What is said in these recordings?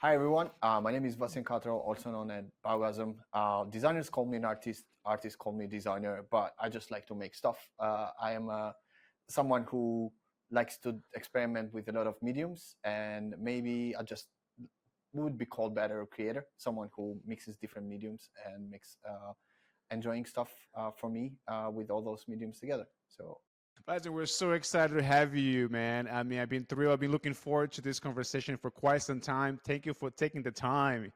Hi everyone, my name is Vasjen Katro, also known as Baugasm. Designers call me an artist, artists call me a designer, but I just like to make stuff. I am someone who likes to experiment with a lot of mediums, and maybe I just would be called better a creator, someone who mixes different mediums and makes enjoying stuff for me with all those mediums together. So Listen, we're so excited to have you, man. I mean, I've been thrilled. I've been looking forward to this conversation for quite some time. Thank you for taking the time.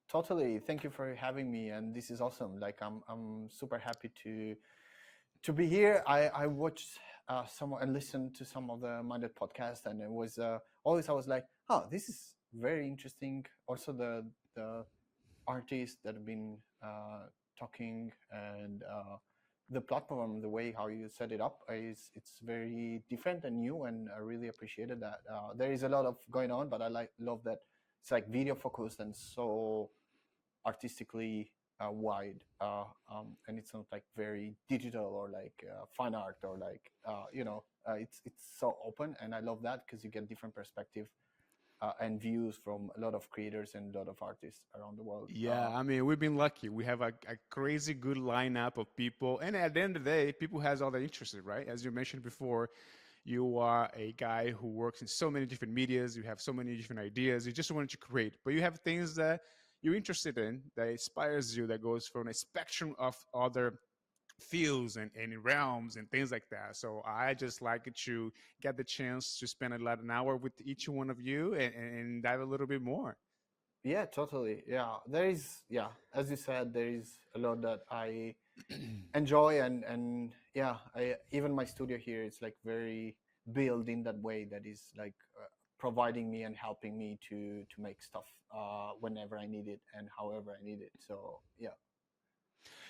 totally, thank you for having me, and this is awesome. Like I'm super happy to be here. I watched some and listened to some of the Minded podcast, and it was always I was like, oh, this is very interesting. Also, the artists that have been talking and the platform, the way how you set it up is it's very different and new, and I really appreciated that. There is a lot of going on, but I love that it's like video focused and so artistically wide, and it's not like very digital or like fine art or like it's so open, and I love that because you get different perspective and views from a lot of creators and a lot of artists around the world. Yeah, I mean, we've been lucky. We have a crazy good lineup of people, and at the end of the day, people has all the interested, right? As you mentioned before, you are a guy who works in so many different medias. You have so many different ideas. You just wanted to create, but you have things that you're interested in that inspires you, that goes from a spectrum of other fields and realms and things like that. So I just like to get the chance to spend an hour with each one of you and dive a little bit more. Yeah, totally. Yeah, there is. Yeah, as you said, there is a lot that I enjoy, and yeah, I even my studio here is like very built in that way that is like providing me and helping me to make stuff whenever I need it and however I need it. So yeah.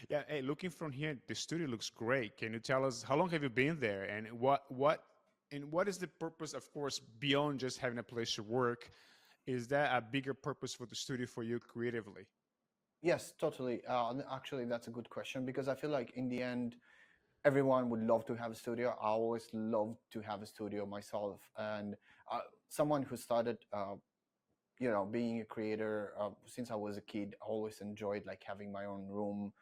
Yeah, hey, looking from here, the studio looks great. Can you tell us how long have you been there, and what is the purpose? Of course, beyond just having a place to work, is that a bigger purpose for the studio for you creatively? Yes, totally. Actually, that's a good question because I feel like in the end, everyone would love to have a studio. I always loved to have a studio myself, and someone who started, being a creator since I was a kid. I always enjoyed like having my own room.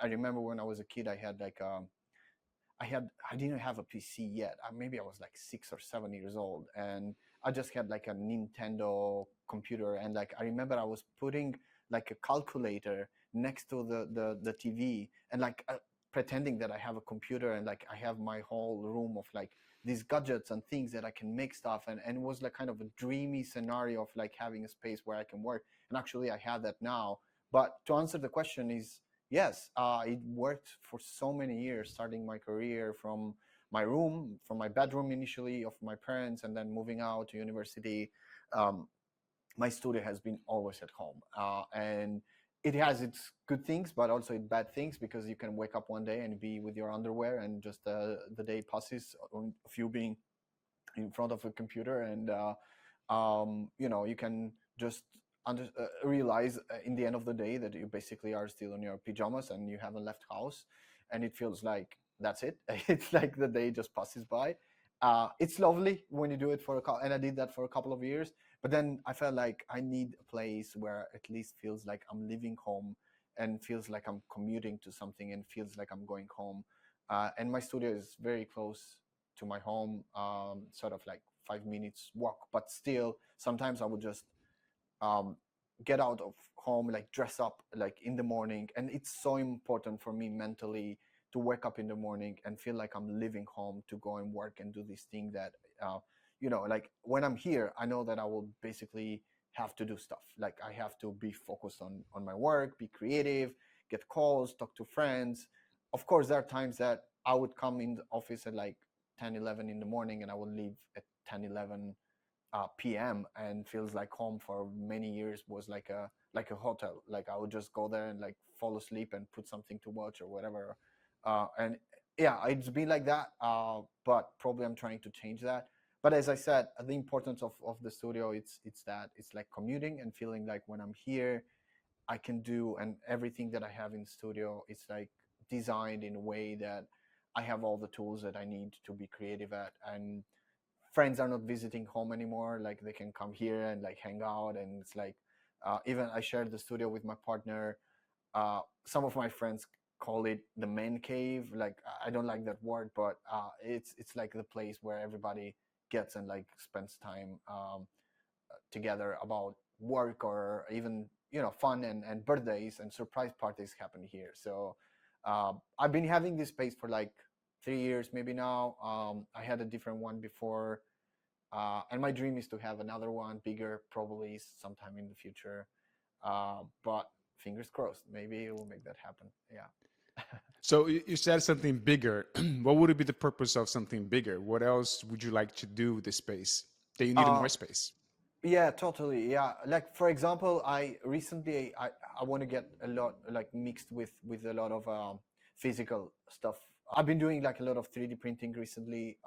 I remember when I was a kid, I had like I didn't have a PC yet. Maybe I was like 6 or 7 years old, and I just had like a Nintendo computer. And like I remember, I was putting like a calculator next to the TV, and like pretending that I have a computer, and like I have my whole room of like these gadgets and things that I can make stuff. And it was like kind of a dreamy scenario of like having a space where I can work. And actually, I have that now. But to answer the question is yes, it worked for so many years, starting my career from my room, from my bedroom initially of my parents, and then moving out to university. Um, my studio has been always at home, and it has its good things, but also its bad things because you can wake up one day and be with your underwear, and just the day passes of you being in front of a computer, and you can just realize in the end of the day that you basically are still in your pajamas and you haven't left house, and it feels like that's it. It's like the day just passes by. It's lovely when you do it for and I did that for a couple of years, but then I felt like I need a place where at least feels like I'm leaving home and feels like I'm commuting to something and feels like I'm going home. And my studio is very close to my home, sort of like 5 minutes walk. But still, sometimes I would just um, get out of home, like dress up, like in the morning. And it's so important for me mentally to wake up in the morning and feel like I'm leaving home to go and work and do this thing that, like when I'm here, I know that I will basically have to do stuff. Like I have to be focused on my work, be creative, get calls, talk to friends. Of course, there are times that I would come in the office at like 10, 11 in the morning, and I would leave at 10, 11 p.m. and feels like home. For many years was like a hotel. Like I would just go there and like fall asleep and put something to watch or whatever. And yeah, it's been like that. But probably I'm trying to change that. But as I said, the importance of the studio, it's that it's like commuting and feeling like when I'm here, I can do, and everything that I have in studio is like designed in a way that I have all the tools that I need to be creative at. And friends are not visiting home anymore. Like they can come here and like hang out, and it's like Even I shared the studio with my partner. Some of my friends call it the man cave. Like I don't like that word, but it's like the place where everybody gets and like spends time together about work or even fun and birthdays and surprise parties happen here. So I've been having this space for like 3 years maybe now. I had a different one before, and my dream is to have another one bigger, probably sometime in the future. But fingers crossed, maybe it will make that happen. Yeah. So you said something bigger. What would be the purpose of something bigger? What else would you like to do with the space that you need uh, more space? Yeah, totally. Yeah, like for example, I recently I want to get a lot like mixed with a lot of physical stuff. I've been doing like a lot of 3D printing recently.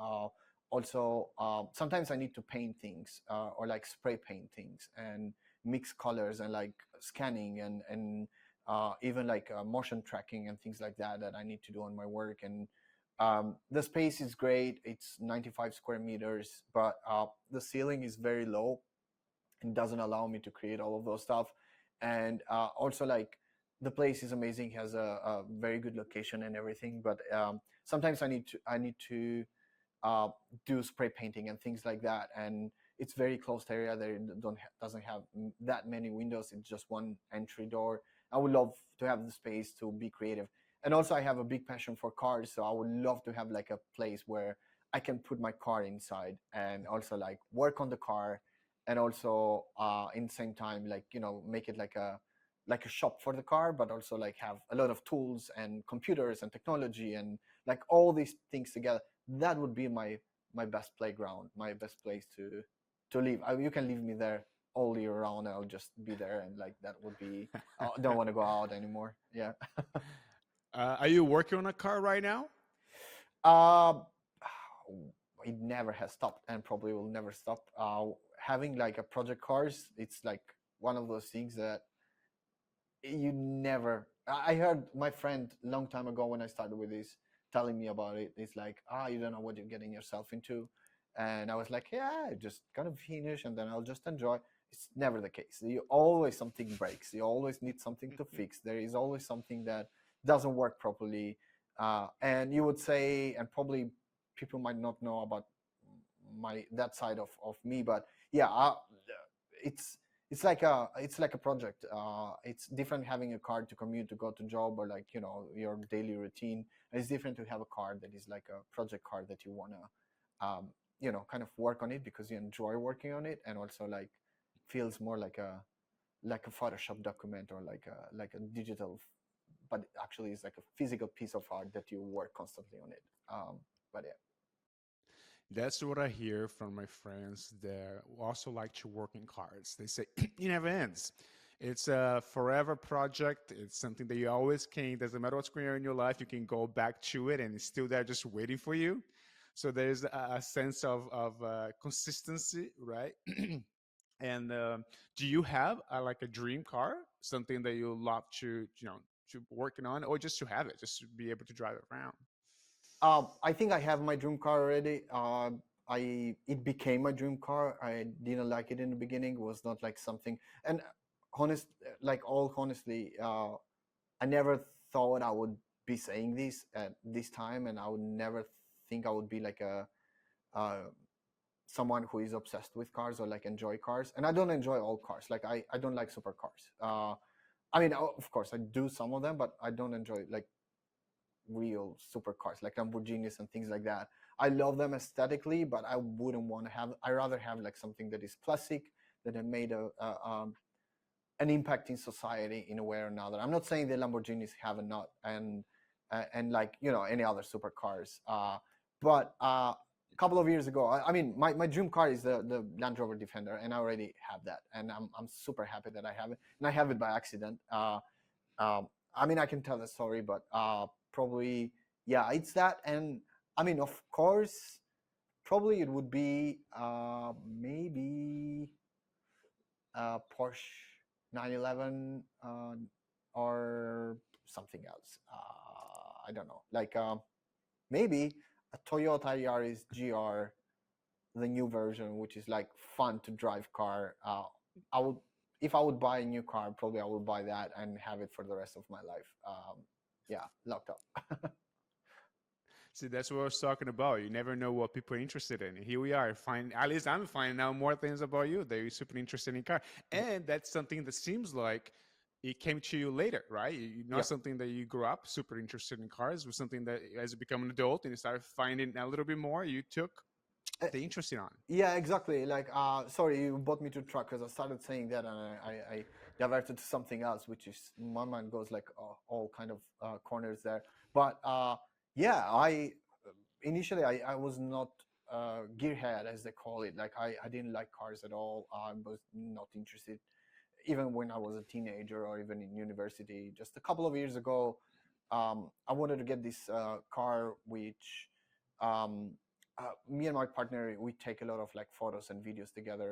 Also, sometimes I need to paint things or like spray paint things and mix colors and like scanning and even like motion tracking and things like that that I need to do on my work. And the space is great. It's 95 square meters, but the ceiling is very low and doesn't allow me to create all of those stuff. And also like the place is amazing, has a very good location and everything, but sometimes I need to uh, do spray painting and things like that, and it's very closed area. There doesn't have that many windows. It's just one entry door. I would love to have the space to be creative, and also I have a big passion for cars, so I would love to have like a place where I can put my car inside and also like work on the car, and also in the same time like make it like a shop for the car, but also like have a lot of tools and computers and technology and like all these things together. That would be my best playground, my best place to live. You can leave me there all year round. I'll just be there, and like that would be. I don't want to go out anymore. Yeah. Are you working on a car right now? uh, it never has stopped and probably will never stop. Having like a project cars, it's like one of those things that you never. I heard my friend long time ago when I started with this telling me about it. It's like, you don't know what you're getting yourself into. And I was like, yeah, just kind of finish and then I'll just enjoy. It's never the case. You always something breaks. You always need something to fix. There is always something that doesn't work properly. And you would say, and probably people might not know about my that side of me, but yeah, it's it's like a project. It's different having a car to commute to go to job or like your daily routine. It's different to have a car that is like a project car that you wanna kind of work on it because you enjoy working on it, and also like feels more like a Photoshop document or like a digital, but actually it's like a physical piece of art that you work constantly on it. But yeah. That's what I hear from my friends that also like to work in cars. They say it never ends. It's a forever project. It's something that you always can, doesn't matter what's going on in your life, you can go back to it and it's still there just waiting for you. So there's a sense of consistency, right? And do you have like a dream car, something that you love to working on, or just to have it, just to be able to drive it around? I think I have my dream car already. It became my dream car. I didn't like it in the beginning. It was not like something. And all honestly, I never thought I would be saying this at this time, and I would never think I would be like a uh, someone who is obsessed with cars or like enjoy cars. And I don't enjoy all cars. Like I don't like supercars. I mean, of course, I do some of them, but I don't enjoy like real supercars like Lamborghinis and things like that. I love them aesthetically, but I wouldn't want to have. I rather have like something that is classic, that have made an impact in society in a way or another. I'm not saying the Lamborghinis have not, and like any other supercars. But a couple of years ago, I mean, my dream car is the Land Rover Defender, and I already have that, and I'm super happy that I have it, and I have it by accident. I mean, I can tell the story, but probably, yeah, it's that. And I mean, of course, probably it would be maybe Porsche 911 or something else. I don't know, like maybe a Toyota Yaris GR, the new version, which is like fun to drive car. I would if I would buy a new car, probably I would buy that and have it for the rest of my life. Yeah, locked up. See, that's what I was talking about. You never know what people are interested in. Here we are. At least I'm finding out more things about you that you're super interested in car, and that's something that seems like it came to you later, right? Not Yeah. something that you grew up super interested in cars. It was something that as you become an adult and you started finding a little bit more, you took Uh, the interest in on. Yeah, exactly. Like, sorry, you brought me to truck because I started saying that and I diverted to something else, which is my mind goes like all kind of corners there. But yeah, I initially I was not gearhead as they call it. Like I didn't like cars at all. I was not interested, even when I was a teenager or even in university. Just a couple of years ago, I wanted to get this car, which um, me and my partner we take a lot of like photos and videos together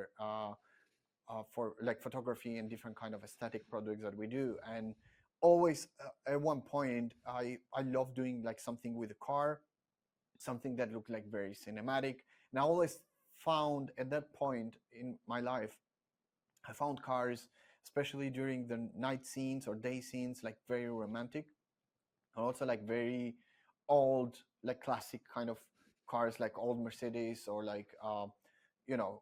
for like photography and different kind of aesthetic projects that we do. And always at one point, I love doing like something with a car, something that looked like very cinematic. And I always found at that point in my life, I found cars, especially during the night scenes or day scenes, like very romantic, and also like very old, like classic kind of cars, like old Mercedes or like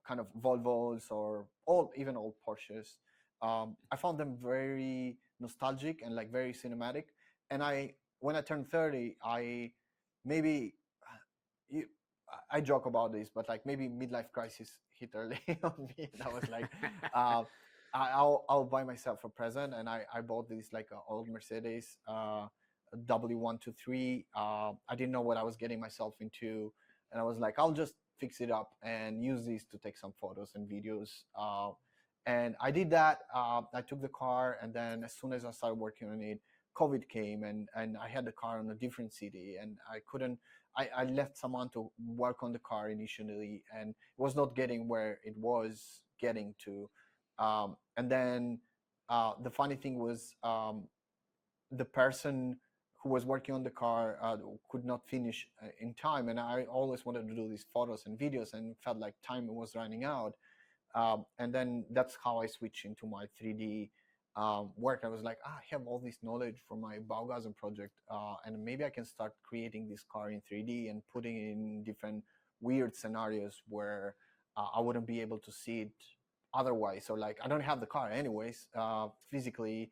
kind of Volvos or even old Porsches. I found them very nostalgic and like very cinematic. And when I turned 30, maybe you, I joke about this, but like maybe midlife crisis hit early on me, and I was like, uh, I'll buy myself a present, and I bought this like old Mercedes W123. I didn't know what I was getting myself into, and I was like, I'll just fix it up and use these to take some photos and videos. And I did that. I took the car, and then as soon as I started working on it, COVID came, and I had the car in a different city, and I couldn't. I left someone to work on the car initially, and it was not getting where it was getting to. And then the funny thing was the person who was working on the car could not finish in time, and I always wanted to do these photos and videos, and felt like time was running out. And then that's how I switched into my 3D work. I was like, I have all this knowledge from my Baugasm project, and maybe I can start creating this car in 3D and putting it in different weird scenarios where I wouldn't be able to see it otherwise. So like, I don't have the car anyways, physically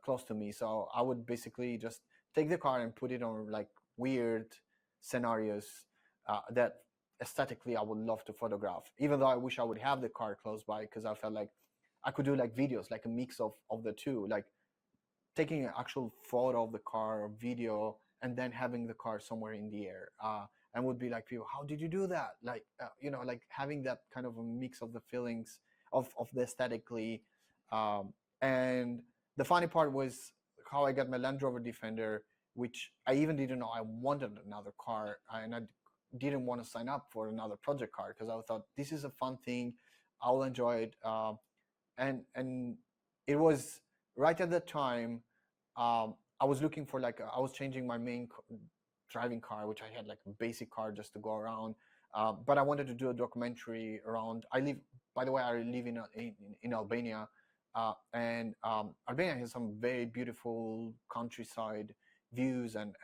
close to me. So I would basically just take the car and put it on like weird scenarios that aesthetically I would love to photograph, even though I wish I would have the car close by, because I felt like I could do like videos, like a mix of the two, like taking an actual photo of the car or video and then having the car somewhere in the air, and would be like, people, how did you do that? Like like having that kind of a mix of the feelings of the aesthetically. And the funny part was how I got my Land Rover Defender, which I even didn't know I wanted another car, and I didn't want to sign up for another project car because I thought this is a fun thing, I'll enjoy it. And it was right at that time. I was looking for like I was changing my main driving car, which I had like a basic car just to go around. But I wanted to do a documentary around. By the way, I live in Albania, and Albania has some very beautiful countryside views and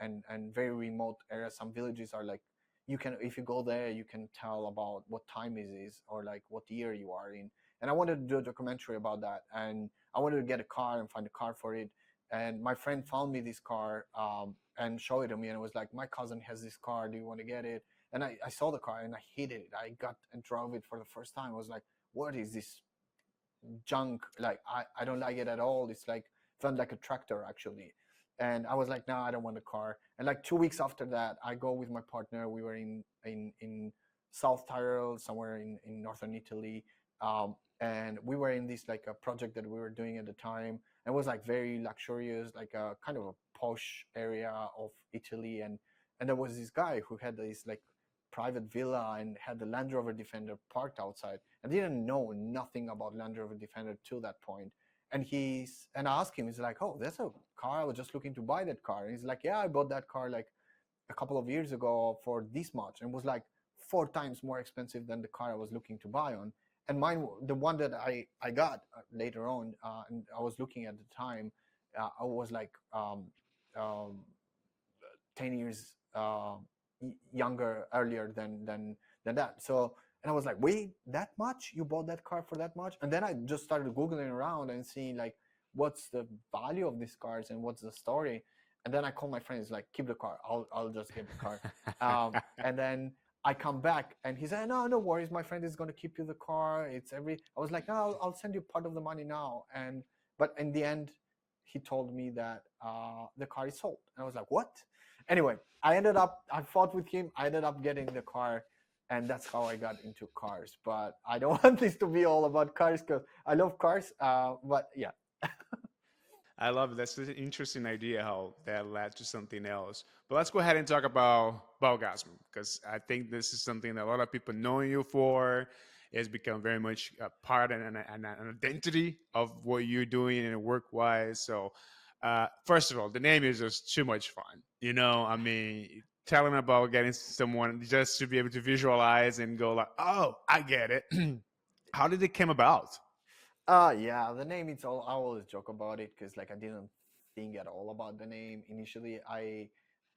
very remote areas. Some villages are like, you can, if you go there, you can tell about what time it is or like what year you are in. And I wanted to do a documentary about that, and I wanted to get a car and find a car for it. And my friend found me this car and showed it to me, and it was like, my cousin has this car, do you want to get it? And I saw the car and I hated it. I got and drove it for the first time. I was like, what is this junk? Like, I don't like it at all. It's like, felt like a tractor actually. And I was like, no, I don't want a car. And like 2 weeks after that, I go with my partner. We were in South Tyrol, somewhere in northern Italy. And we were in this like a project that we were doing at the time. It was like very luxurious, like a kind of a posh area of Italy. And there was this guy who had this like private villa and had the Land Rover Defender parked outside. I didn't know nothing about Land Rover Defender till that point. And I asked him, he's like, oh, that's a car. I was just looking to buy that car. And he's like, yeah, I bought that car like a couple of years ago for this much. And it was like 4 times more expensive than the car I was looking to buy on. and mine, the one that I got later on, and I was looking at the time, I was like um, 10 years younger earlier than that. So, and I was like, wait, that much? You bought that car for that much? And then I just started googling around and seeing like what's the value of these cars and what's the story. And then I called my friends like, keep the car. I'll just get the car. And then I come back and he said, no, no worries. My friend is going to keep you the car. I was like, no, I'll send you part of the money now. But in the end, he told me that the car is sold. And I was like, what? Anyway, I fought with him. I ended up getting the car, and that's how I got into cars. But I don't want this to be all about cars because I love cars. But yeah. I love it. That's an interesting idea how that led to something else. But let's go ahead and talk about Baugasm because I think this is something that a lot of people know you for. It's become very much a part and an identity of what you're doing and work wise. So, first of all, the name is just too much fun. You know, I mean, telling about getting someone just to be able to visualize and go like, oh, I get it. How did it come about? Yeah, the name, it's all, I always joke about it because like I didn't think at all about the name initially. I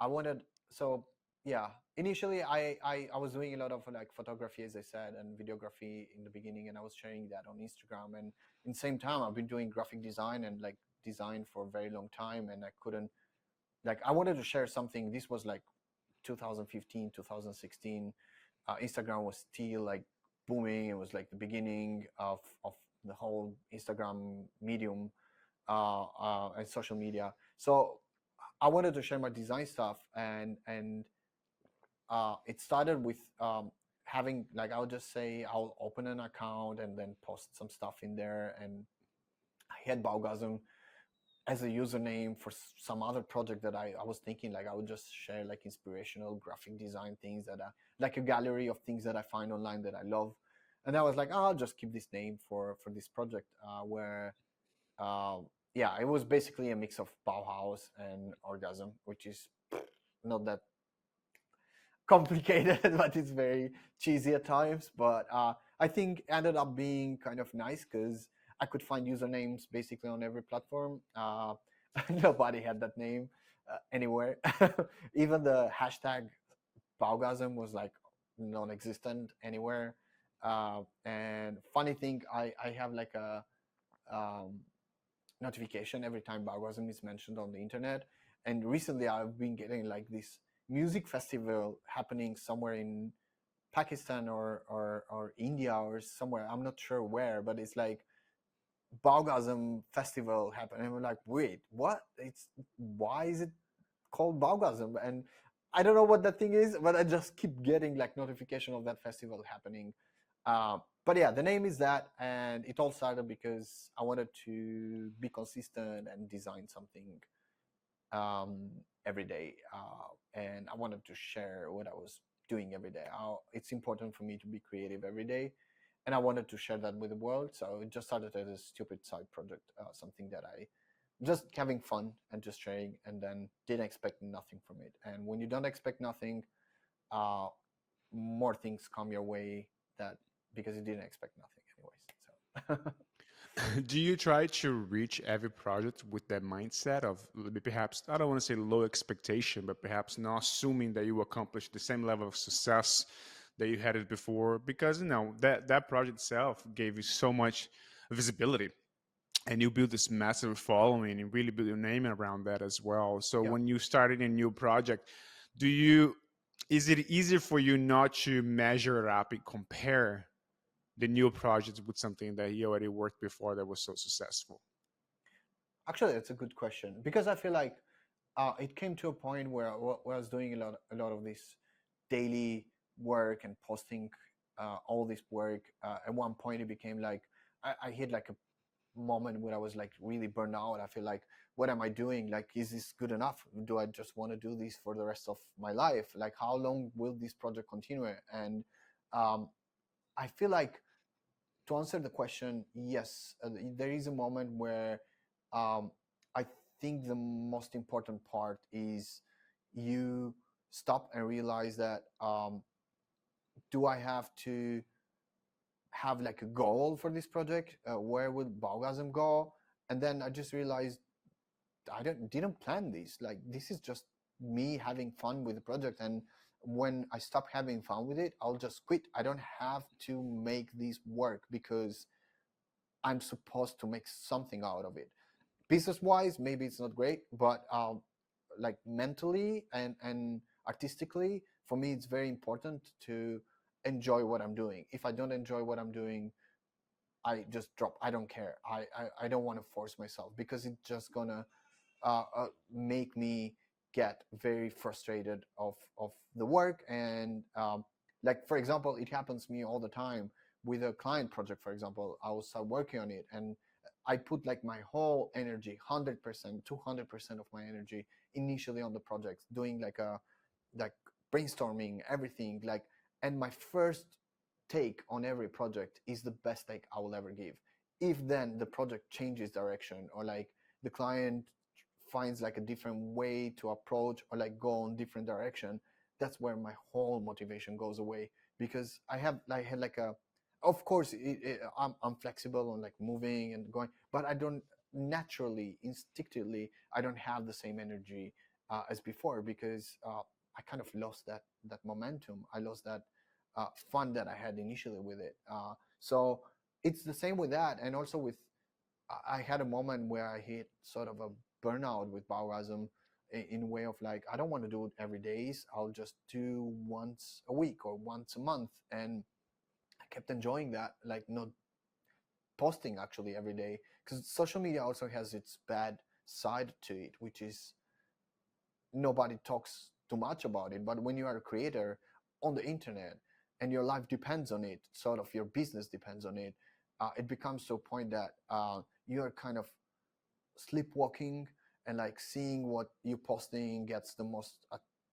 wanted, so yeah, initially I was doing a lot of like photography, as I said, and videography in the beginning, and I was sharing that on Instagram. And in the same time I've been doing graphic design and like design for a very long time, and I couldn't, like, I wanted to share something. This was like 2015, 2016. Instagram was still like booming. It was like the beginning of the whole Instagram medium and social media. So I wanted to share my design stuff, and it started with having, like, I would just say I'll open an account and then post some stuff in there, and I had Baugasm as a username for some other project that I was thinking, like I would just share like inspirational graphic design things that like a gallery of things that I find online that I love. And I was like, oh, I'll just keep this name for this project, where uh, yeah, it was basically a mix of Bauhaus and Orgasm, which is not that complicated, but it's very cheesy at times. But I think ended up being kind of nice because I could find usernames basically on every platform. Nobody had that name anywhere. Even the hashtag Baugasm was like non-existent anywhere. And funny thing, I have like a um, notification every time Baugasm is mentioned on the internet. And recently I've been getting like this music festival happening somewhere in Pakistan or India or somewhere. I'm not sure where, but it's like Baugasm festival happening. And we're like, wait, what? It's, why is it called Baugasm? And I don't know what that thing is, but I just keep getting like notification of that festival happening. But yeah, the name is that, and it all started because I wanted to be consistent and design something um, every day, and I wanted to share what I was doing every day. It's important for me to be creative every day, and I wanted to share that with the world. So it just started as a stupid side project, something that I just having fun and just sharing, and then didn't expect nothing from it. And when you don't expect nothing, uh, more things come your way, that because you didn't expect nothing anyways. So Do you try to reach every project with that mindset of perhaps, I don't want to say low expectation, but perhaps not assuming that you will accomplish the same level of success that you had it before? Because that project itself gave you so much visibility, and you build this massive following and really build your name around that as well. So yeah. when you started a new project, do you is it easier for you not to measure up and compare the new project with something that he already worked before that was so successful? Actually, that's a good question, because I feel like it came to a point where I was doing a lot of this daily work and posting all this work. At one point, it became like I hit like a moment where I was like really burned out. I feel like, what am I doing? Like, is this good enough? Do I just want to do this for the rest of my life? Like, how long will this project continue? And um, I feel like, to answer the question, yes, there is a moment where um, I think the most important part is you stop and realize that, do I have to have like a goal for this project. Where would Baugasm go? And then I just realized I didn't plan this. Like, this is just me having fun with the project, and when I stop having fun with it, I'll just quit. I don't have to make this work because I'm supposed to make something out of it. Business wise, maybe it's not great, but like mentally and artistically, for me, it's very important to enjoy what I'm doing. If I don't enjoy what I'm doing, I just drop. I don't care. I don't want to force myself, because it's just gonna make me get very frustrated of the work. And like, for example, it happens to me all the time with a client project. For example, I will start working on it, and I put like my whole energy, 100%, 200% of my energy initially on the project, doing like brainstorming everything, like, and my first take on every project is the best take I will ever give. If then the project changes direction, or like the client finds like a different way to approach, or like go on different direction, that's where my whole motivation goes away. Because I had like a, of course I'm flexible on like moving and going, but I don't naturally, instinctively, I don't have the same energy as before, because I kind of lost that momentum. I lost that fun that I had initially with it. So it's the same with that. And also with, I had a moment where I hit sort of a burnout with Baugasm, in a way of like, I don't want to do it every days. I'll just do once a week or once a month. And I kept enjoying that, like not posting actually every day, because social media also has its bad side to it, which is nobody talks too much about it. But when you are a creator on the internet and your life depends on it, sort of your business depends on it, it becomes to a point that you're kind of sleepwalking, and like seeing what you posting gets the most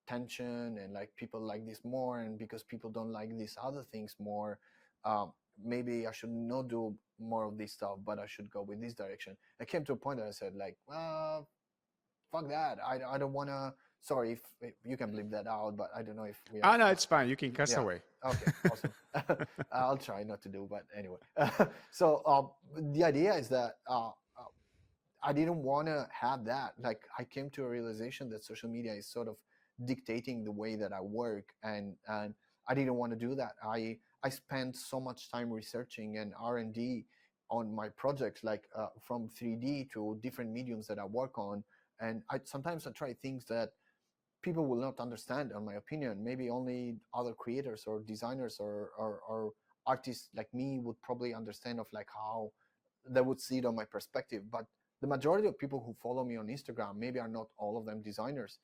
attention, and like people like this more, and because people don't like these other things more, um, maybe I should not do more of this stuff, but I should go with this direction. I came to a point that I said like, fuck that. I don't want to. Sorry if you can bleep that out, but I don't know if we are. Oh no, it's fine. You can cuss Yeah. away. Okay. Awesome. I'll try not to do, but anyway. So the idea is that I didn't want to have that. Like, I came to a realization that social media is sort of dictating the way that I work, and I didn't want to do that. I spent so much time researching and R&D on my projects, like from 3D to different mediums that I work on, and sometimes I try things that people will not understand, in my opinion. Maybe only other creators or designers or artists like me would probably understand, of like how they would see it on my perspective. But the majority of people who follow me on Instagram, maybe are not all of them designers,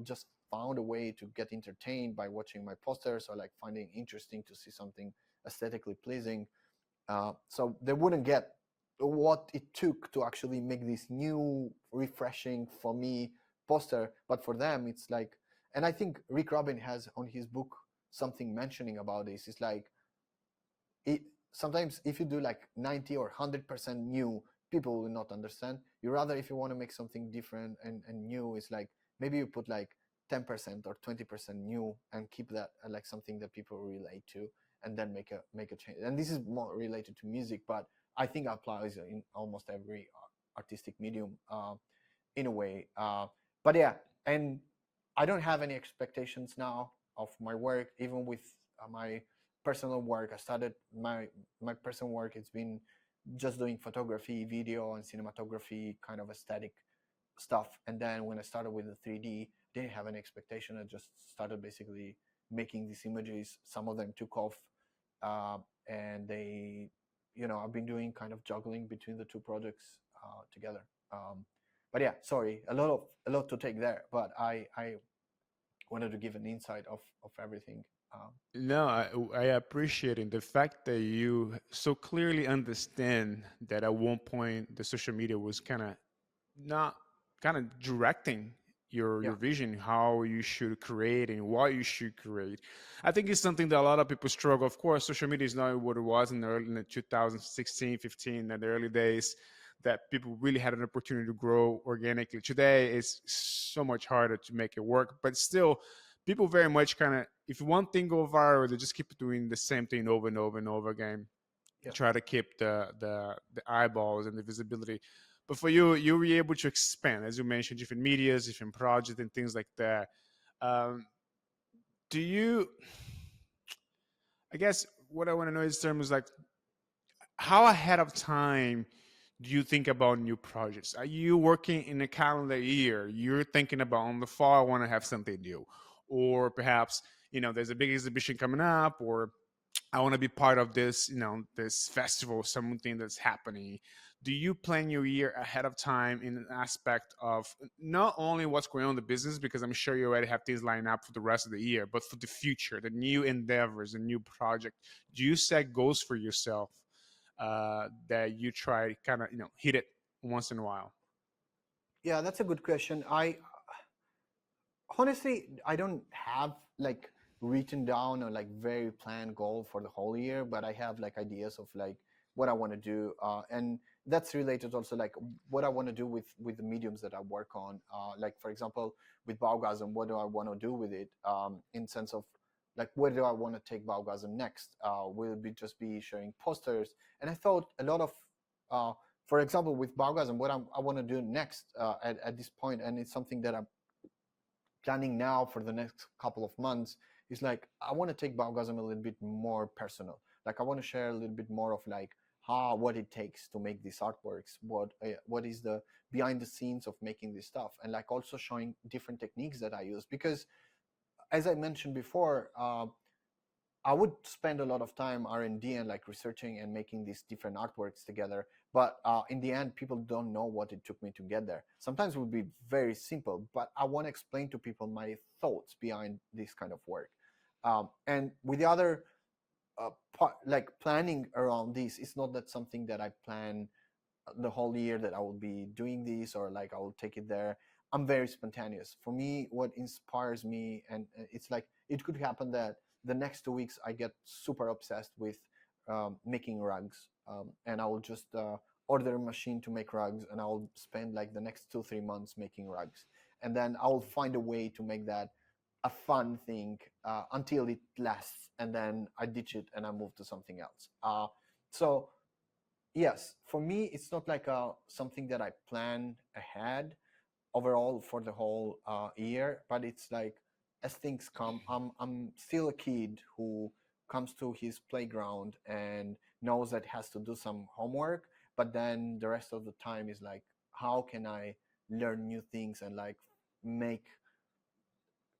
just found a way to get entertained by watching my posters, or like finding interesting to see something aesthetically pleasing. So they wouldn't get what it took to actually make this new, refreshing for me poster. But for them, it's like, and I think Rick Rubin has on his book something mentioning about this. It's like, it sometimes if you do like 90 or 100% new, people will not understand you. Rather, if you want to make something different and new, it's like maybe you put like 10% or 20% new, and keep that like something that people relate to, and then make a change. And this is more related to music, but I think applies in almost every artistic medium, in a way. But yeah, and I don't have any expectations now of my work, even with my personal work. I started my personal work. It's been just doing photography, video, and cinematography, kind of aesthetic stuff. And then when I started with the 3D, didn't have any expectation. I just started basically making these images. Some of them took off, and they, I've been doing kind of juggling between the two projects together. But yeah, sorry, a lot to take there. But I wanted to give an insight of everything. No, I appreciate it. The fact that you so clearly understand that at one point the social media was not kind of directing your Yeah, vision, how you should create and what you should create. I think it's something that a lot of people struggle. Of course, social media is not what it was in the 2016, 15, in the early days, that people really had an opportunity to grow organically. Today, it's so much harder to make it work, but still, people very much if one thing go viral, they just keep doing the same thing over and over and over again. Yeah. try to keep the eyeballs and the visibility. But for you, you were able to expand, as you mentioned, different medias, different projects, and things like that. Um, do you? I guess what I want to know is terms like how ahead of time do you think about new projects? Are you working in a calendar year? You're thinking about on the fall, I want to have something new, or perhaps there's a big exhibition coming up, or I want to be part of this, this festival, something that's happening. Do you plan your year ahead of time in an aspect of not only what's going on in the business, because I'm sure you already have things lined up for the rest of the year, but for the future, the new endeavors, the new project? Do you set goals for yourself that you try kind of, hit it once in a while? Yeah, that's a good question. I honestly, I don't have like written down or like very planned goal for the whole year, but I have like ideas of like what I want to do, and that's related also like what I want to do with the mediums that I work on. Like for example, with Baugasm, what do I want to do with it? In sense of like where do I want to take Baugasm next? Will it be just be sharing posters? And I thought a lot of for example, with Baugasm, what I want to do next at this point, and it's something that I'm planning now for the next couple of months, is like I want to take Baugasm a little bit more personal. Like I want to share a little bit more of like how what it takes to make these artworks, what is the behind the scenes of making this stuff, and like also showing different techniques that I use. Because as I mentioned before, I would spend a lot of time R&D and like researching and making these different artworks together. But in the end, people don't know what it took me to get there. Sometimes it would be very simple, but I want to explain to people my thoughts behind this kind of work. And with the other part, like planning around this, it's not that something that I plan the whole year that I will be doing this or like I will take it there. I'm very spontaneous. For me, what inspires me, and it's like it could happen that the next 2 weeks I get super obsessed with making rugs, and I will just order a machine to make rugs, and I will spend like the next 2 3 months making rugs, and then I will find a way to make that a fun thing until it lasts, and then I ditch it and I move to something else. So yes, for me, it's not like something that I plan ahead overall for the whole year, but it's like as things come, I'm still a kid who comes to his playground and knows that has to do some homework, but then the rest of the time is like, how can I learn new things and like make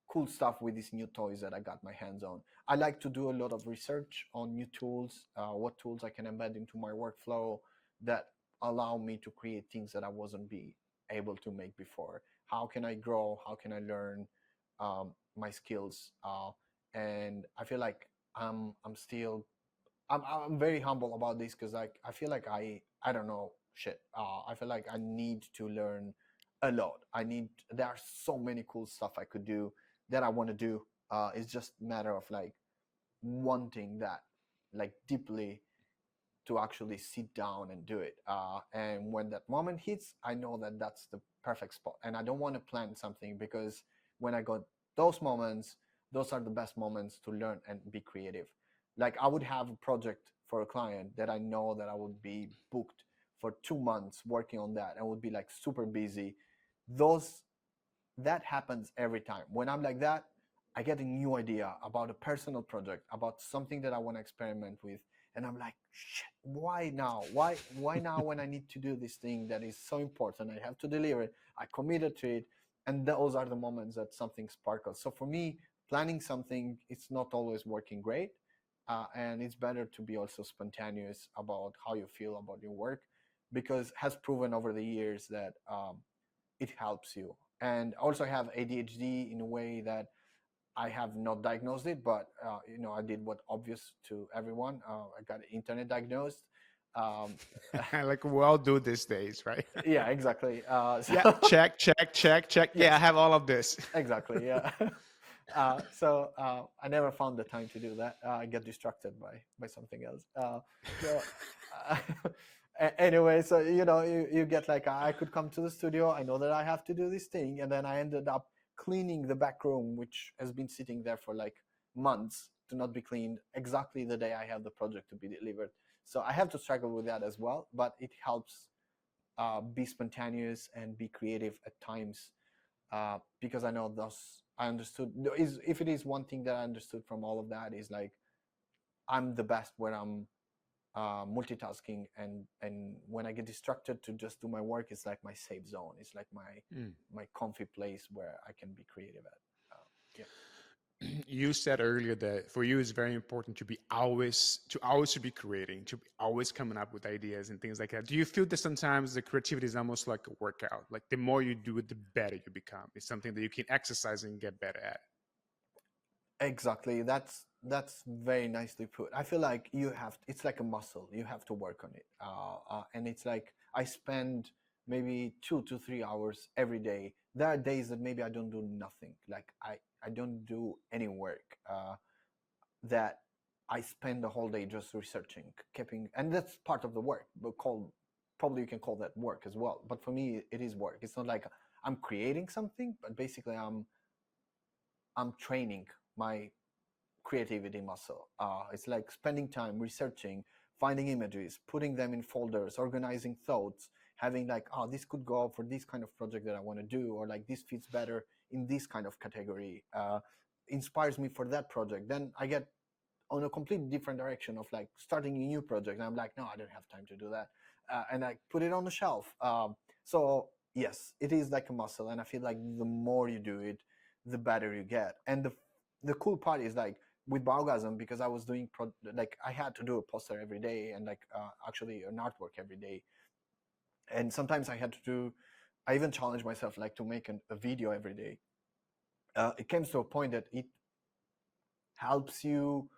cool stuff with these new toys that I got my hands on. I like to do a lot of research on new tools, what tools I can embed into my workflow that allow me to create things that I wasn't be able to make before. How can I grow? How can I learn my skills? And I feel like I'm still I'm very humble about this because like I feel like I don't know shit. I feel like I need to learn a lot. There are so many cool stuff I could do that I want to do. It's just a matter of like wanting that like deeply to actually sit down and do it. And when that moment hits, I know that that's the perfect spot. And I don't want to plan something because when I got those moments, those are the best moments to learn and be creative. Like I would have a project for a client that I know that I would be booked for 2 months working on that and would be like super busy. Those that happens every time. When I'm like that, I get a new idea about a personal project, about something that I want to experiment with. And I'm like, shit, why now? Why now when I need to do this thing that is so important? I have to deliver it. I committed to it. And those are the moments that something sparkles. So for me, planning something, it's not always working great. And it's better to be also spontaneous about how you feel about your work because has proven over the years that it helps you. And also I have ADHD in a way that I have not diagnosed it, but I did what obvious to everyone. I got internet diagnosed. Um, Like we all do these days, right? yeah, exactly. Yeah, check, check, check, check. Yeah, I Yes, have all of this. exactly. Yeah. I never found the time to do that. I get distracted by something else. So uh, anyway, so you get like I could come to the studio. I know that I have to do this thing, and then I ended up cleaning the back room, which has been sitting there for like months to not be cleaned. Exactly the day I have the project to be delivered. So I have to struggle with that as well, but it helps be spontaneous and be creative at times, because I know those I understood is if it is one thing that I understood from all of that is like I'm the best when I'm multitasking, and when I get distracted to just do my work, it's like my safe zone. It's like Mm. my comfy place where I can be creative at. Yeah. You said earlier that for you it's very important to be always to be creating, to be always coming up with ideas and things like that. Do you feel that sometimes the creativity is almost like a workout? Like the more you do it, the better you become. It's something that you can exercise and get better at. Exactly. That's very nicely put. I feel like it's like a muscle. You have to work on it. And it's like I spend maybe 2 to 3 hours every day. There are days that maybe I don't do nothing. Like I don't do any work. That I spend the whole day just researching, keeping, and that's part of the work. But probably you can call that work as well. But for me, it is work. It's not like I'm creating something, but basically I'm training my creativity muscle. It's like spending time researching, finding images, putting them in folders, organizing thoughts, having like, oh, this could go for this kind of project that I want to do, or like this fits better in this kind of category, inspires me for that project. Then I get on a completely different direction of like starting a new project. And I'm like, no, I don't have time to do that. And I put it on the shelf. So yes, it is like a muscle. And I feel like the more you do it, the better you get. And the cool part is like with Baugasm, because I was doing like I had to do a poster every day and like actually an artwork every day. And sometimes I even challenged myself like to make a video every day. It came to a point that it helps you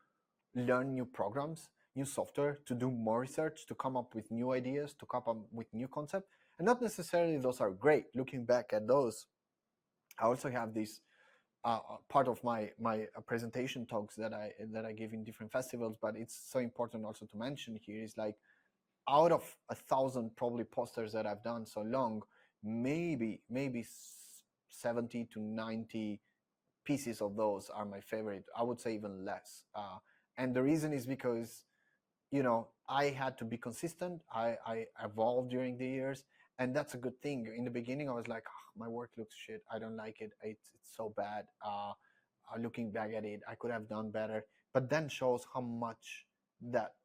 learn new programs, new software, to do more research, to come up with new ideas, to come up with new concepts. And not necessarily those are great. Looking back at those, I also have this part of my presentation talks that I give in different festivals. But it's so important also to mention here is like out of 1,000 probably posters that I've done so long, maybe 70 to 90 pieces of those are my favorite. I would say even less. And the reason is because, I had to be consistent. I evolved during the years, and that's a good thing. In the beginning, I was like, "Oh, my work looks shit. I don't like it. It's so bad. Looking back at it, I could have done better." But then shows how much that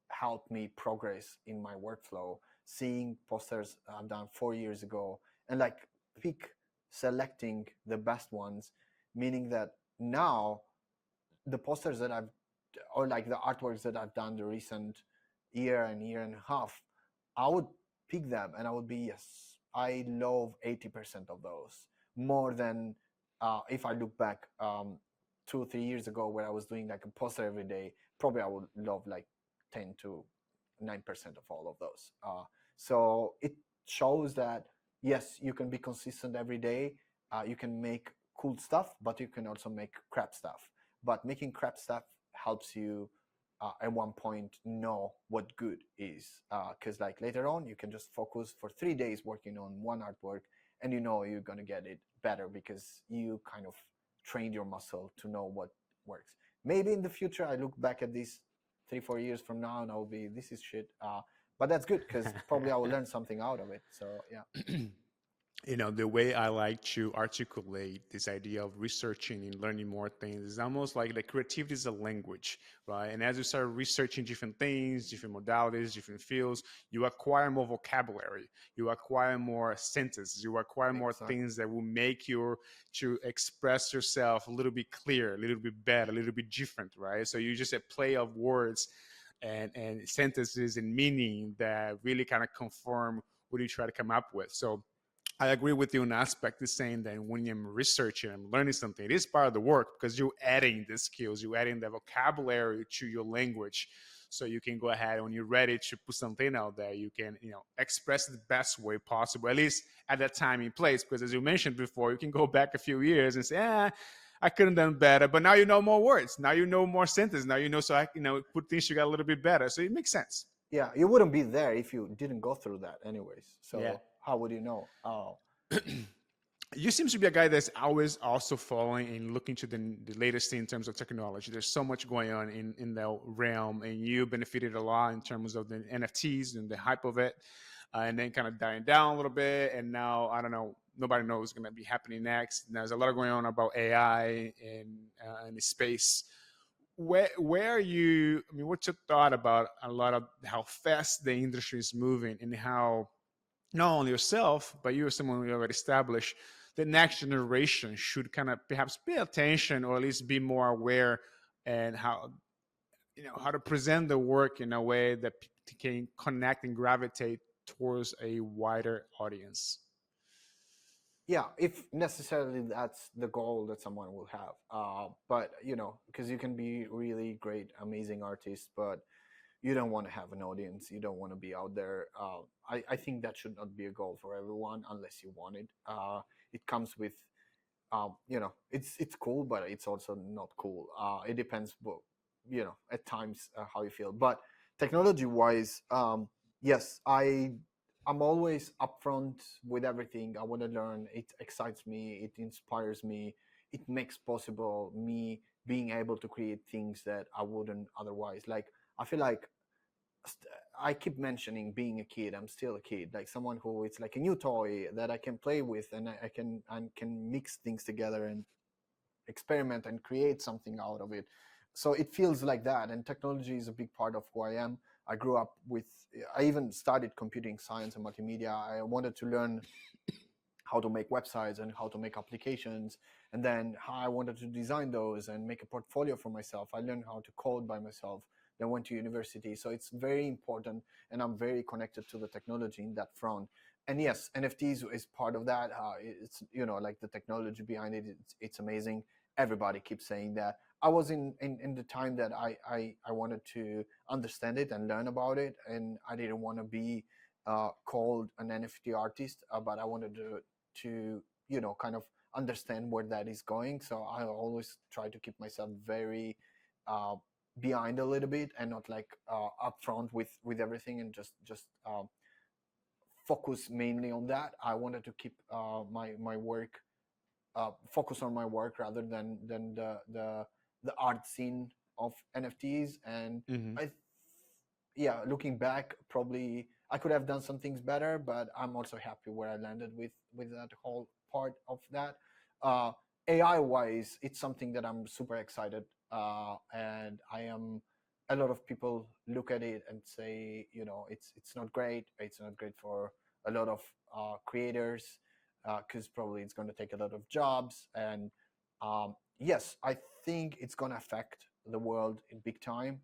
helped me progress in my workflow. Seeing posters I've done 4 years ago, and like selecting the best ones, meaning that now the posters that I've or like the artworks that I've done the recent year and a half, I would pick them and I would be, yes, I love 80% of those more than if I look back 2 or 3 years ago where I was doing like a poster every day, probably I would love like 10 to 9% of all of those. So it shows that yes, you can be consistent every day. You can make cool stuff, but you can also make crap stuff. But making crap stuff helps you at one point know what good is, because like later on you can just focus for 3 days working on one artwork, and you're going to get it better because you kind of trained your muscle to know what works. Maybe in the future I look back at this 3-4 years from now and I'll be, this is shit, but that's good because probably I will learn something out of it. So yeah. The way I like to articulate this idea of researching and learning more things is almost like the creativity is a language, right? And as you start researching different things, different modalities, different fields, you acquire more vocabulary, you acquire more sentences, you acquire more Exactly. things that will make you to express yourself a little bit clear, a little bit better, a little bit different, right? So you just a play of words and sentences and meaning that really kind of conform what you try to come up with. So I agree with you in aspect is saying that when I'm researching, I'm learning something, it is part of the work because you're adding the skills, you're adding the vocabulary to your language. So you can go ahead when you're ready to put something out there, you can, express the best way possible, at least at that time and place. Because as you mentioned before, you can go back a few years and say, I could have done better, but now you know more words. Now you know more sentences. Now so I, put things together a little bit better. So it makes sense. Yeah, you wouldn't be there if you didn't go through that anyways. Yeah. So how would you know? Oh, You seem to be a guy that's always also following and looking to the latest in terms of technology. There's so much going on in that realm, and you benefited a lot in terms of the NFTs and the hype of it, and then kind of dying down a little bit. And now, I don't know, nobody knows what's going to be happening next. And there's a lot going on about AI and the space. Where are you? I mean, what's your thought about a lot of how fast the industry is moving and how not only yourself, but you as someone who already established, the next generation should kind of perhaps pay attention or at least be more aware and how how to present the work in a way that can connect and gravitate towards a wider audience. Yeah, if necessarily that's the goal that someone will have. But because you can be really great, amazing artist, but you don't want to have an audience. You don't want to be out there. I think that should not be a goal for everyone unless you want it. It comes with, it's cool, but it's also not cool. It depends, but at times how you feel. But technology wise, yes, I'm always upfront with everything. I want to learn. It excites me. It inspires me. It makes possible me being able to create things that I wouldn't otherwise. Like I feel like I keep mentioning being a kid. I'm still a kid, like someone who it's like a new toy that I can play with, and I can mix things together and experiment and create something out of it. So it feels like that, and technology is a big part of who I am. I grew up with. I even studied computing science and multimedia. I wanted to learn how to make websites and how to make applications, and then how I wanted to design those and make a portfolio for myself. I learned how to code by myself, then went to university. So it's very important, and I'm very connected to the technology in that front. And yes, NFTs is part of that. It's like the technology behind it. It's amazing. Everybody keeps saying that. I was in the time that I wanted to understand it and learn about it, and I didn't want to be called an NFT artist, but I wanted to kind of understand where that is going. So I always try to keep myself very uh, behind a little bit and not like upfront with everything, and just focus mainly on that. I wanted to keep my work, focus on my work rather than the art scene of NFTs. And Mm-hmm. I yeah, looking back, probably I could have done some things better, but I'm also happy where I landed with that whole part of that. Uh, AI wise, it's something that I'm super excited, and I am. A lot of people look at it and say, it's not great. It's not great for a lot of creators because probably it's going to take a lot of jobs. And yes, I think it's going to affect the world in big time,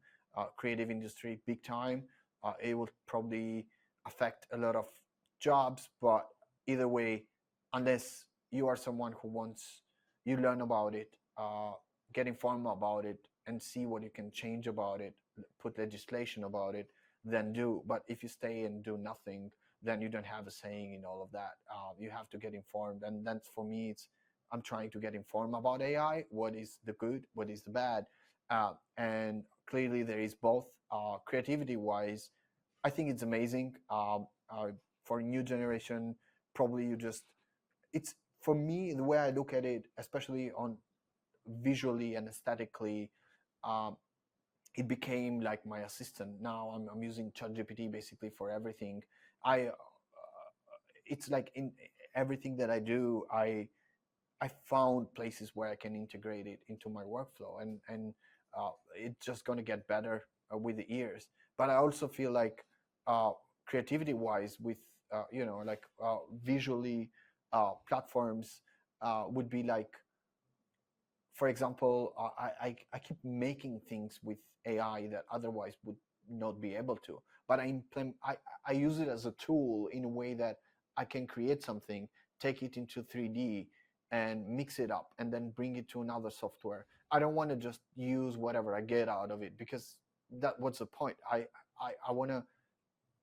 creative industry big time. It will probably affect a lot of jobs, but either way, unless you are someone who wants, you learn about it, get informed about it, and see what you can change about it, put legislation about it, then do. But if you stay and do nothing, then you don't have a saying in all of that. You have to get informed, and that's for me. It's I'm trying to get informed about AI. What is the good? What is the bad? And clearly there is both. Creativity wise, I think it's amazing. For new generation, probably you just it's for me the way I look at it, especially on visually and aesthetically. Um, it became like my assistant. Now I'm using ChatGPT basically for everything. It's like in everything that I do, I found places where I can integrate it into my workflow, and it's just going to get better with the years. But I also feel like uh, creativity wise, with like visually platforms would be like, for example, I keep making things with AI that otherwise would not be able to. But I use it as a tool in a way that I can create something, take it into 3D, and mix it up, and then bring it to another software. I don't want to just use whatever I get out of it, because what's the point? I want to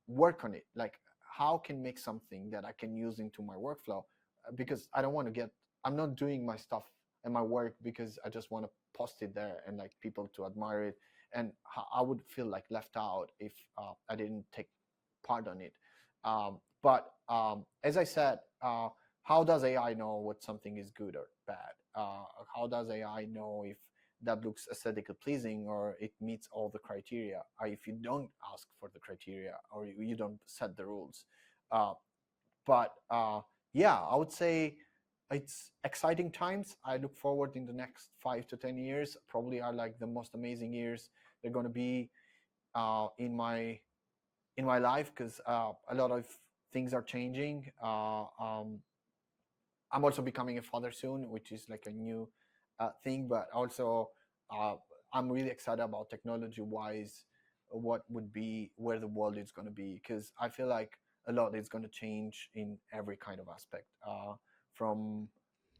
work on it. Like, how can make something that I can use into my workflow? Because I don't want to get. I'm not doing my stuff and my work because I just want to post it there and like people to admire it. And I would feel like left out if I didn't take part on it. But as I said, how does AI know what something is good or bad? How does AI know if that looks aesthetically pleasing or it meets all the criteria? If you don't ask for the criteria or you don't set the rules. Uh, but yeah, I would say it's exciting times. I look forward in the next 5 to 10 years. Probably are like the most amazing years they're going to be in my life, because a lot of things are changing. I'm also becoming a father soon, which is like a new thing. But also, uh, I'm really excited about technology-wise, what would be where the world is going to be, because I feel like a lot is going to change in every kind of aspect, from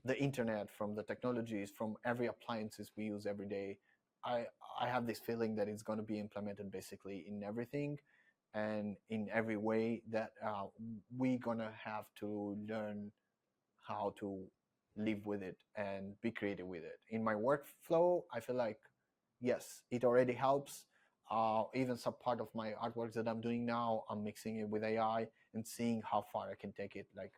the internet, from the technologies, from every appliances we use every day. I I have this feeling that it's going to be implemented basically in everything, and in every way that we're gonna have to learn how to live with it and be creative with it. In my workflow, I feel like, yes, it already helps. Even some part of my artworks that I'm doing now, I'm mixing it with AI and seeing how far I can take it, like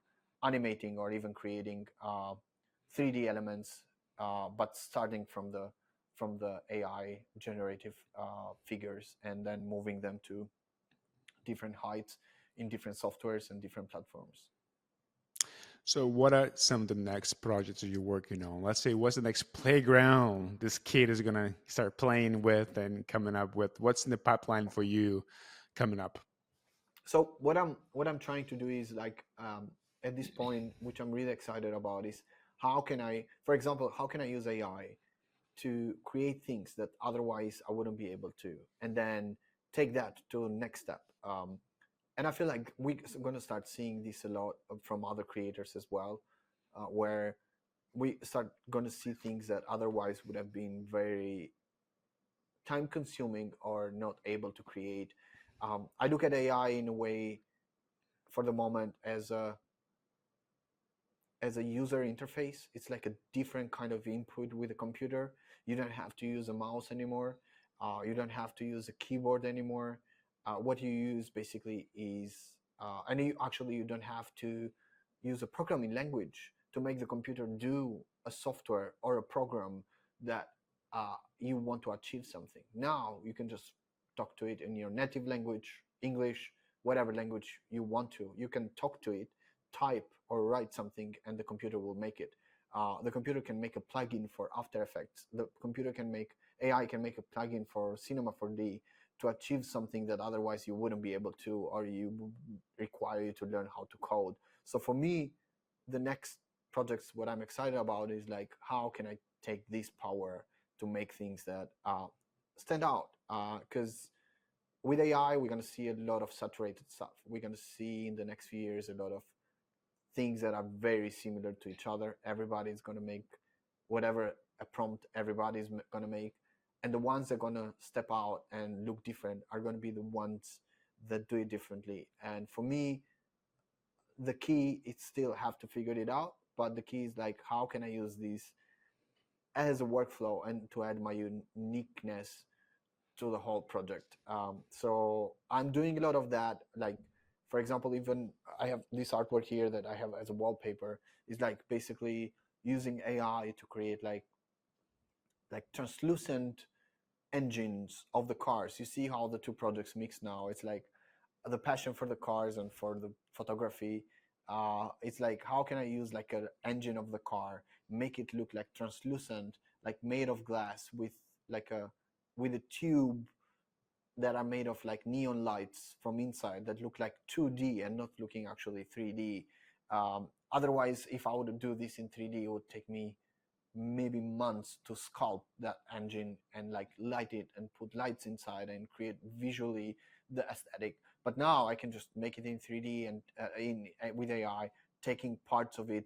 animating or even creating 3D elements, but starting from the AI generative figures and then moving them to different heights in different softwares and different platforms. So, what are some of the next projects that you're working on? Let's say, what's the next playground this kid is gonna start playing with and coming up with? What's in the pipeline for you coming up? So what I'm trying to do is like, at this point, which I'm really excited about, is how can I, for example, how can I use AI to create things that otherwise I wouldn't be able to, and then take that to the next step. And I feel like we're going to start seeing this a lot from other creators as well, where we start going to see things that otherwise would have been very time consuming or not able to create. I look at AI in a way for the moment as a user interface. It's like a different kind of input with a computer. You don't have to use a mouse anymore. You don't have to use a keyboard anymore. What you use basically is, and you don't have to use a programming language to make the computer do a software or a program that you want to achieve something. Now you can just talk to it in your native language, English, whatever language you want to. You can talk to it, type or write something, and the computer will make it. The computer can make a plugin for After Effects. The computer can make AI can make a plugin for Cinema 4D to achieve something that otherwise you wouldn't be able to, or you require you to learn how to code. So for me, the next projects, what I'm excited about is like, how can I take this power to make things that stand out? Because with AI, we're going to see a lot of saturated stuff. We're going to see in the next few years a lot of things that are very similar to each other. Everybody's going to make whatever a prompt everybody's going to make. And the ones that are going to step out and look different are going to be the ones that do it differently. And for me, the key is still have to figure it out. But the key is like, how can I use this as a workflow and to add my uniqueness to the whole project. So I'm doing a lot of that. Like, for example, even I have this artwork here that I have as a wallpaper. Is like basically using AI to create like translucent engines of the cars. You see how the two projects mix now. It's like the passion for the cars and for the photography. It's like, how can I use like an engine of the car, make it look like translucent, like made of glass like a with a tube that are made of like neon lights from inside that look like 2D and not looking actually 3D. Otherwise, if I would do this in 3D, it would take me maybe months to sculpt that engine and like light it and put lights inside and create visually the aesthetic. But now I can just make it in 3D and with AI, taking parts of it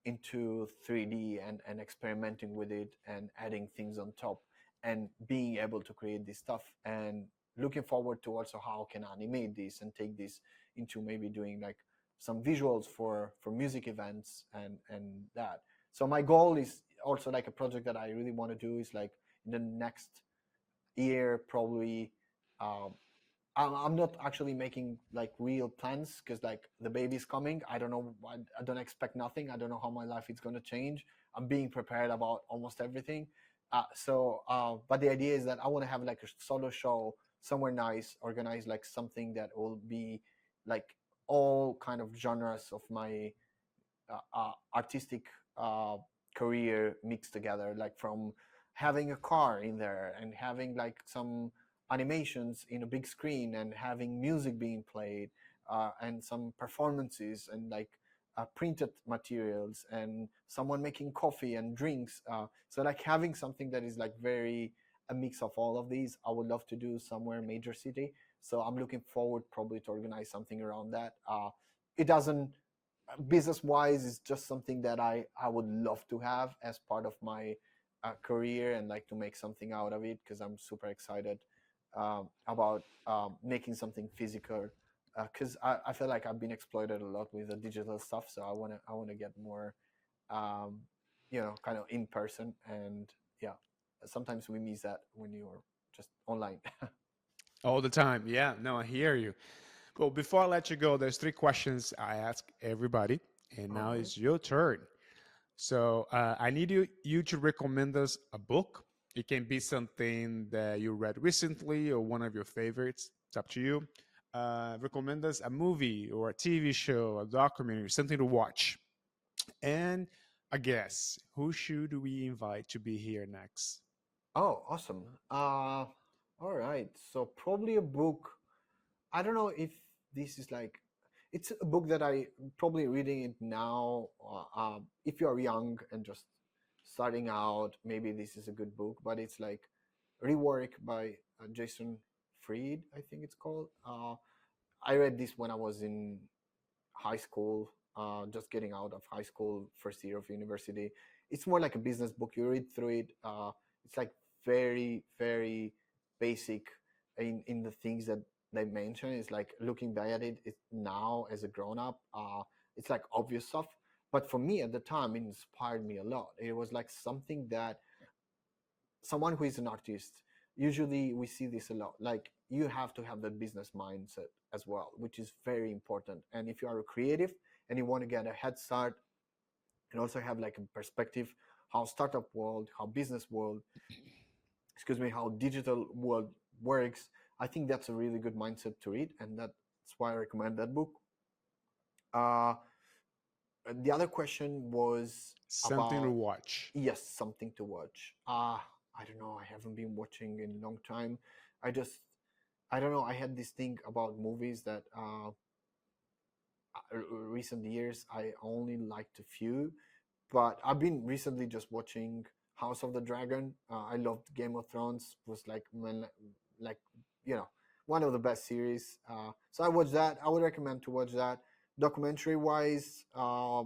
into 3D and experimenting with it and adding things on top and being able to create this stuff, and looking forward to also how I can animate this and take this into maybe doing like some visuals for music events and that. So my goal is also like a project that I really want to do is like in the next year, probably I'm not actually making like real plans because like the baby's coming. I don't know. I don't expect nothing. I don't know how my life is going to change. I'm being prepared about almost everything. But the idea is that I want to have like a solo show somewhere nice, organize like something that will be like all kind of genres of my artistic uh, career mixed together, like from having a car in there and having like some animations in a big screen and having music being played and some performances and like printed materials and someone making coffee and drinks. So like having something that is like very a mix of all of these. I would love to do somewhere major city. So I'm looking forward probably to organize something around that. It doesn't business wise is just something that I would love to have as part of my career and like to make something out of it because I'm super excited about making something physical because I feel like I've been exploited a lot with the digital stuff, so I want to get more kind of in person. And yeah, sometimes we miss that when you're just online. All the time. Yeah, no, I hear you. Well, before I let you go, there's three questions I ask everybody, and All now right. it's your turn. So I need you to recommend us a book. It can be something that you read recently or one of your favorites. It's up to you. Recommend us a movie or a TV show, a documentary, something to watch. And a guess. Who should we invite to be here next? Oh, awesome. All right. So probably a book. I don't know if this is like, it's a book that I probably reading it now. If you are young and just starting out, maybe this is a good book. But it's like Rework by Jason Fried, I think it's called. I read this when I was in high school, just getting out of high school, first year of university. It's more like a business book. You read through it. It's like very, very basic in the things that they mention. It's like looking back at it now as a grown up. It's like obvious stuff. But for me at the time, it inspired me a lot. It was like something that someone who is an artist, usually we see this a lot, like you have to have that business mindset as well, which is very important. And if you are a creative and you want to get a head start and also have like a perspective how startup world, how business world, excuse me, how digital world works, I think that's a really good mindset to read, and that's why I recommend that book. uh, the other question was Something to about, watch. yes, something to watch. I don't know, I haven't been watching in a long time. I just, I don't know, I had this thing about movies that recent years I only liked a few, but I've been recently just watching House of the Dragon. I loved Game of Thrones. Was like like you know one of the best series. So I watched that. I would recommend to watch that. Documentary wise, I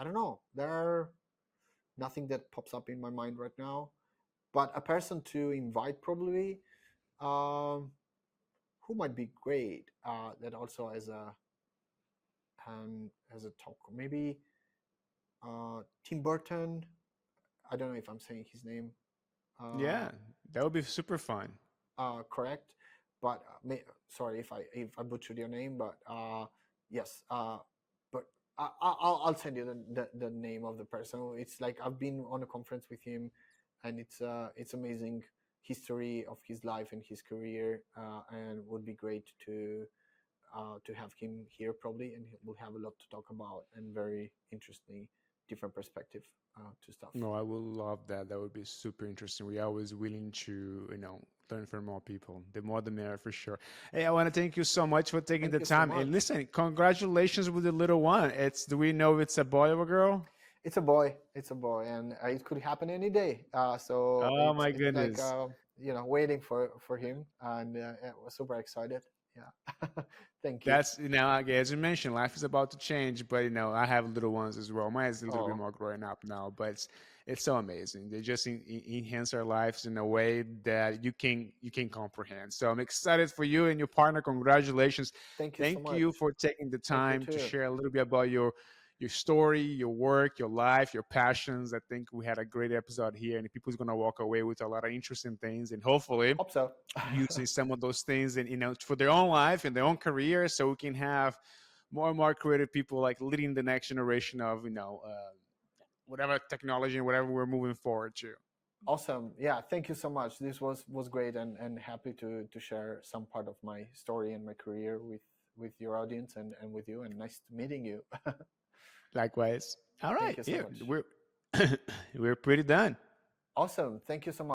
don't know. There are nothing that pops up in my mind right now. But a person to invite probably, um, who might be great. That also as a talk, maybe Tim Burton. I don't know if I'm saying his name uh, Yeah, that would be super fun. correct, but sorry if I butchered your name. But yes, but I'll send you the name of the person. It's like I've been on a conference with him, and it's amazing history of his life and his career, and would be great to have him here probably, and we'll have a lot to talk about and very interesting different perspective to stuff. No, I would love that. That would be super interesting. We're always willing to, learn from more people. The more the merrier for sure. Hey, I want to thank you so much for taking Thank the you so time. And much. listen, congratulations with the little one. Do we know if it's a boy or a girl? It's a boy. It's a boy, and it could happen any day. So Oh it's my it's like goodness. waiting for him, and yeah, we're super excited. Yeah, thank you. That's as you mentioned, life is about to change, but I have little ones as well. Mine is a little bit Oh, more growing up now, but it's so amazing. They just enhance our lives in a way that you can comprehend. So I'm excited for you and your partner. Congratulations! thank you so Thank you much. for taking the Thank you time to too. share a little bit about your story, your work, your life, your passions. I think we had a great episode here, and people's gonna walk away with a lot of interesting things, and hopefully Hope so. using some of those things and for their own life and their own career, so we can have more and more creative people like leading the next generation of whatever technology and whatever we're moving forward to. Awesome. Yeah, thank you so much. This was great, and happy to share some part of my story and my career with your audience and with you, and nice meeting you. Likewise. All Thank right. you so Yeah, much. we're we're pretty done. Awesome. Thank you so much.